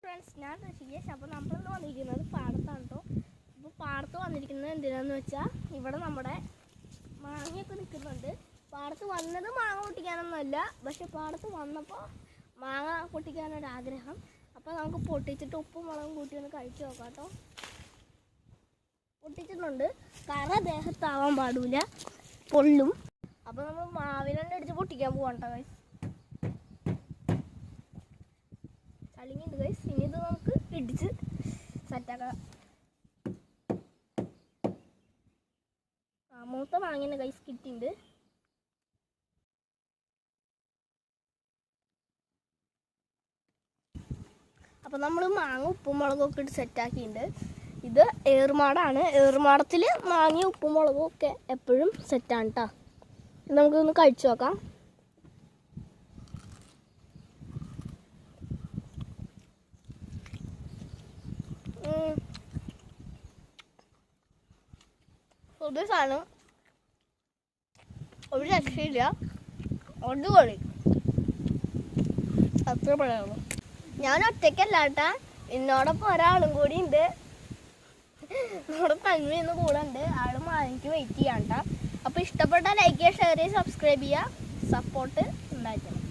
Friends, ഞാൻ ഋഷികേഷ്. അപ്പോൾ നമ്മളിന്ന് വന്നിരിക്കുന്നത് പാടത്താണ് കേട്ടോ. അപ്പോൾ പാടത്ത് വന്നിരിക്കുന്നത് എന്തിനാന്ന് വെച്ചാൽ ഇവിടെ നമ്മുടെ മാങ്ങയൊക്കെ നിൽക്കുന്നുണ്ട്. പാടത്ത് വന്നത് മാങ്ങ പൊട്ടിക്കാനൊന്നുമല്ല, പക്ഷെ പാടത്ത് വന്നപ്പോൾ മാങ്ങ പൊട്ടിക്കാനൊരാഗ്രഹം. അപ്പോൾ നമുക്ക് പൊട്ടിച്ചിട്ട് ഉപ്പും മുളകും കൂട്ടി ഒന്ന് കഴിച്ചു നോക്കാം കേട്ടോ. പൊട്ടിച്ചിട്ടുണ്ട്, കറ ദേഹത്താവാൻ പാടില്ല, പൊള്ളും. അപ്പോൾ നമ്മൾ മാവിനെണ്ണ അടിച്ച് പൊട്ടിക്കാൻ പോവാം കേട്ടോ ഗൈസ്. ചളിങ്ങുണ്ട് ഗൈസ്. ഇനി ഇത് നമുക്ക് ഇടിച്ച് സെറ്റാക്കാം. മൂത്ത മാങ്ങേൻ്റെ ഗൈസ് കിട്ടിയിട്ടുണ്ട്. അപ്പോൾ നമ്മൾ മാങ്ങ ഉപ്പും മുളകും ഒക്കെ ഇട്ട് സെറ്റാക്കിയിട്ടുണ്ട്. ഇത് ഏറുമാടാണ്. ഏറുമാടത്തിൽ മാങ്ങയും ഉപ്പും മുളകും ഒക്കെ എപ്പോഴും സെറ്റാണ് കേട്ടോ. നമുക്കൊന്ന് കഴിച്ചു നോക്കാം. പുതിയ സാധനം, ഒരു രക്ഷയില്ല, അടിപൊളി. അത്ര പറയാമോ. ഞാൻ ഒറ്റയ്ക്കല്ല കേട്ടാ, എന്നോടൊപ്പം ഒരാളും കൂടി ഉണ്ട്. നമ്മുടെ തന്മയെന്ന് കൂടെ ഉണ്ട്. ആൾ മാങ്ങയ്ക്ക് വെയിറ്റ് ചെയ്യാം കേട്ടോ. അപ്പോൾ ഇഷ്ടപ്പെട്ടാൽ ലൈക്ക് ചെയ്യുക, ഷെയർ ചെയ്യുക, സബ്സ്ക്രൈബ് ചെയ്യുക, സപ്പോർട്ട് ഉണ്ടായിരിക്കണം.